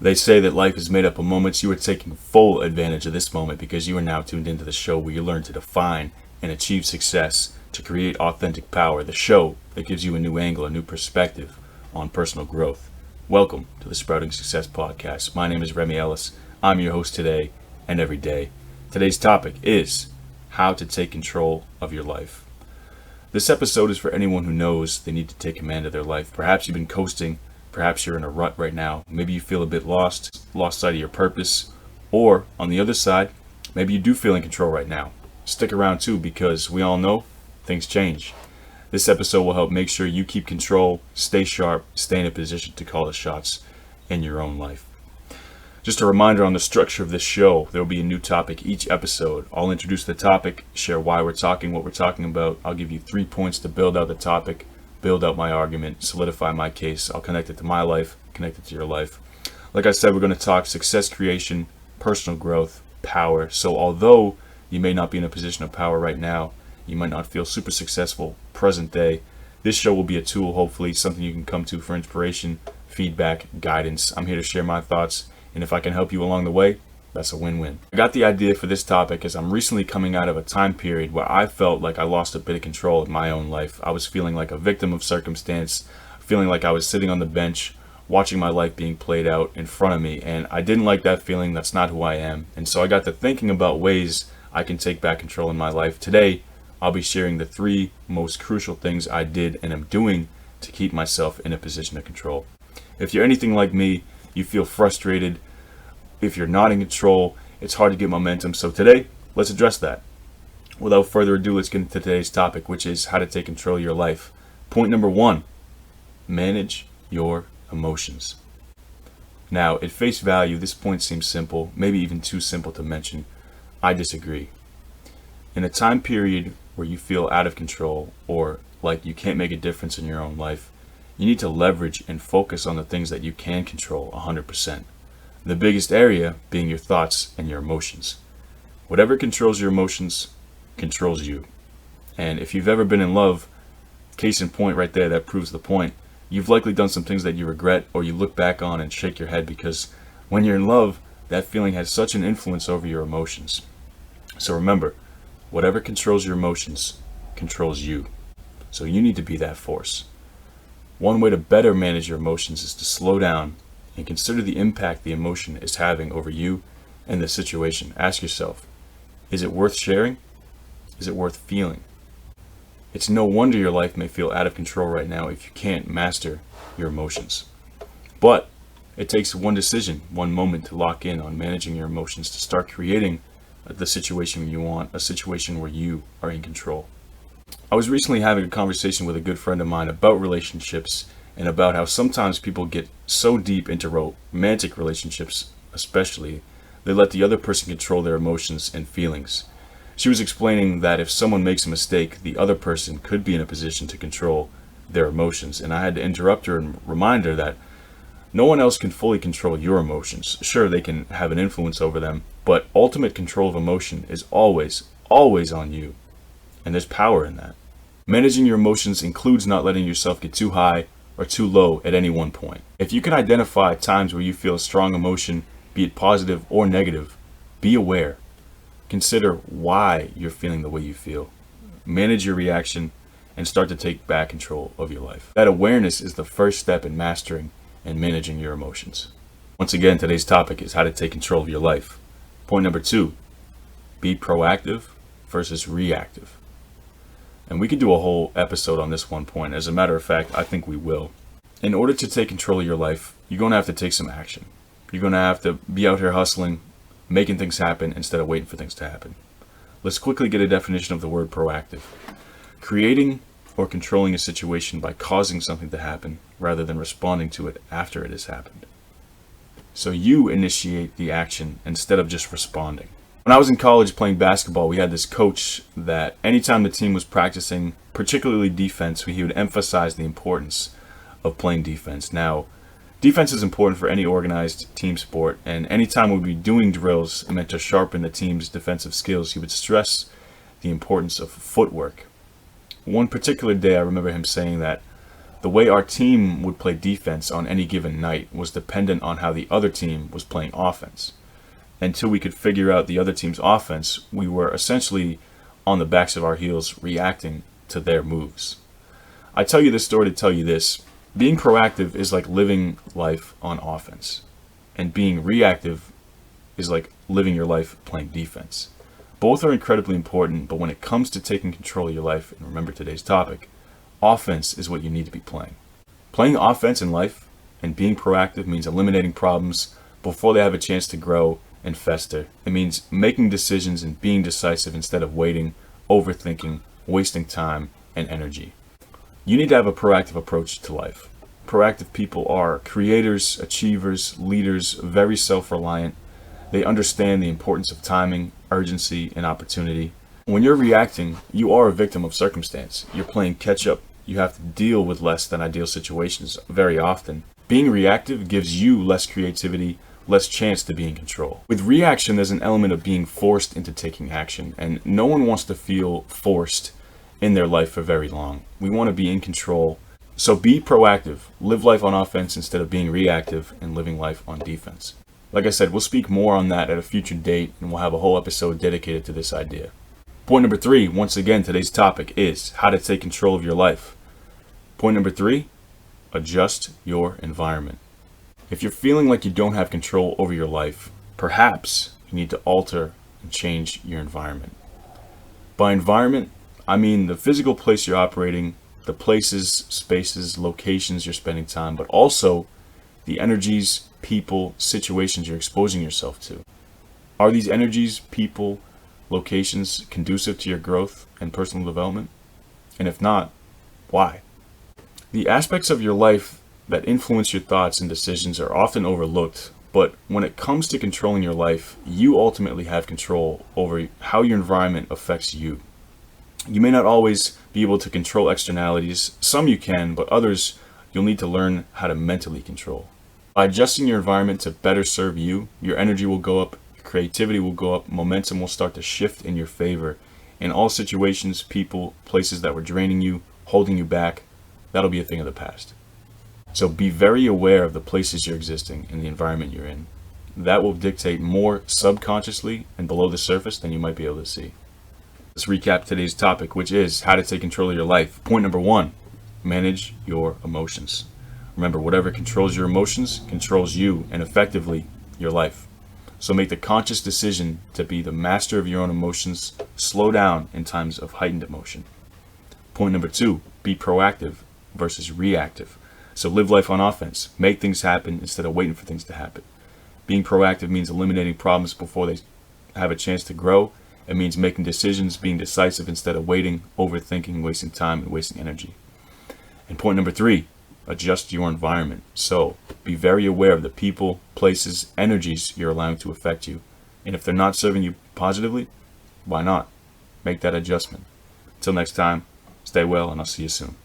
They say that life is made up of moments. You are taking full advantage of this moment because you are now tuned into the show where you learn to define and achieve success, to create authentic power, the show that gives you a new angle, a new perspective on personal growth. Welcome to the Sprouting Success Podcast. My name is Remy Ellis. I'm your host today and every day. Today's topic is how to take control of your life. This episode is for anyone who knows they need to take command of their life. Perhaps you've been coasting. Perhaps you're in a rut right now. Maybe you feel a bit lost sight of your purpose. Or on the other side, maybe you do feel in control right now. Stick around too, because we all know things change. This episode will help make sure you keep control, stay sharp, stay in a position to call the shots in your own life. Just a reminder on the structure of this show, there will be a new topic each episode. I'll introduce the topic, share why we're talking, what we're talking about. I'll give you 3 points to build out the topic, build out my argument, solidify my case. I'll connect it to my life, connect it to your life. Like I said, we're going to talk success creation, personal growth, power. So although you may not be in a position of power right now, you might not feel super successful present day, this show will be a tool, hopefully something you can come to for inspiration, feedback, guidance. I'm here to share my thoughts, and if I can help you along the way, that's a win-win. I got the idea for this topic as I'm recently coming out of a time period where I felt like I lost a bit of control in my own life. I was feeling like a victim of circumstance, feeling like I was sitting on the bench, watching my life being played out in front of me, and I didn't like that feeling. That's not who I am. And so I got to thinking about ways I can take back control in my life. Today, I'll be sharing the 3 most crucial things I did and am doing to keep myself in a position of control. If you're anything like me, you feel frustrated. If you're not in control, it's hard to get momentum. So today, let's address that. Without further ado, let's get into today's topic, which is how to take control of your life. Point number 1, manage your emotions. Now, at face value, this point seems simple, maybe even too simple to mention. I disagree. In a time period where you feel out of control or like you can't make a difference in your own life, you need to leverage and focus on the things that you can control 100%. The biggest area being your thoughts and your emotions. Whatever controls your emotions controls you. And if you've ever been in love, case in point right there, that proves the point. You've likely done some things that you regret or you look back on and shake your head because when you're in love, that feeling has such an influence over your emotions. So remember, whatever controls your emotions controls you. So you need to be that force. One way to better manage your emotions is to slow down and consider the impact the emotion is having over you and the situation. Ask yourself, is it worth sharing? Is it worth feeling? It's no wonder your life may feel out of control right now if you can't master your emotions. But it takes one decision, one moment to lock in on managing your emotions to start creating the situation you want, a situation where you are in control. I was recently having a conversation with a good friend of mine about relationships and about how sometimes people get so deep into romantic relationships, especially, they let the other person control their emotions and feelings. She was explaining that if someone makes a mistake, the other person could be in a position to control their emotions. And I had to interrupt her and remind her that no one else can fully control your emotions. Sure, they can have an influence over them, but ultimate control of emotion is always on you. And there's power in that. Managing your emotions includes not letting yourself get too high or too low at any one point. If you can identify times where you feel a strong emotion, be it positive or negative, be aware. Consider why you're feeling the way you feel. Manage your reaction and start to take back control of your life. That awareness is the first step in mastering and managing your emotions. Once again, today's topic is how to take control of your life. Point number 2, be proactive versus reactive. And we could do a whole episode on this one point. As a matter of fact, I think we will. In order to take control of your life, you're going to have to take some action. You're going to have to be out here hustling, making things happen instead of waiting for things to happen. Let's quickly get a definition of the word proactive. Creating or controlling a situation by causing something to happen rather than responding to it after it has happened. So you initiate the action instead of just responding. When I was in college playing basketball, we had this coach that anytime the team was practicing, particularly defense, he would emphasize the importance of playing defense. Now, defense is important for any organized team sport, and anytime we'd be doing drills meant to sharpen the team's defensive skills, he would stress the importance of footwork. One particular day, I remember him saying that The way our team would play defense on any given night was dependent on how the other team was playing offense. Until we could figure out the other team's offense, we were essentially on the backs of our heels reacting to their moves. I tell you this story to tell you this. Being proactive is like living life on offense, and being reactive is like living your life playing defense. Both are incredibly important, but when it comes to taking control of your life, and remember today's topic, offense is what you need to be playing. Playing offense in life and being proactive means eliminating problems before they have a chance to grow and fester. It means making decisions and being decisive instead of waiting, overthinking, wasting time and energy. You need to have a proactive approach to life. Proactive people are creators, achievers, leaders, very self-reliant. They understand the importance of timing, urgency, and opportunity. When you're reacting, you are a victim of circumstance. You're playing catch up. You have to deal with less than ideal situations very often. Being reactive gives you less creativity, less chance to be in control. With reaction, there's an element of being forced into taking action, and no one wants to feel forced in their life for very long. We want to be in control. So be proactive. Live life on offense instead of being reactive and living life on defense. Like I said, we'll speak more on that at a future date, and we'll have a whole episode dedicated to this idea. Point number 3, once again, today's topic is how to take control of your life. Point number 3, adjust your environment. If you're feeling like you don't have control over your life, perhaps you need to alter and change your environment. By environment, I mean the physical place you're operating, the places, spaces, locations you're spending time, but also the energies, people, situations you're exposing yourself to. Are these energies, people, locations conducive to your growth and personal development? And if not, why? The aspects of your life that influence your thoughts and decisions are often overlooked, but when it comes to controlling your life, you ultimately have control over how your environment affects you. You may not always be able to control externalities. Some you can, but others you'll need to learn how to mentally control. By adjusting your environment to better serve you, your energy will go up, your creativity will go up, momentum will start to shift in your favor. In all situations, people, places that were draining you, holding you back, that'll be a thing of the past. So be very aware of the places you're existing and the environment you're in. That will dictate more subconsciously and below the surface than you might be able to see. Let's recap today's topic, which is how to take control of your life. Point number 1, manage your emotions. Remember, whatever controls your emotions controls you and effectively your life. So make the conscious decision to be the master of your own emotions. Slow down in times of heightened emotion. Point number 2, be proactive versus reactive. So live life on offense. Make things happen instead of waiting for things to happen. Being proactive means eliminating problems before they have a chance to grow. It means making decisions, being decisive instead of waiting, overthinking, wasting time, and wasting energy. And point number 3, adjust your environment. So be very aware of the people, places, energies you're allowing to affect you. And if they're not serving you positively, why not? Make that adjustment. Until next time, stay well, and I'll see you soon.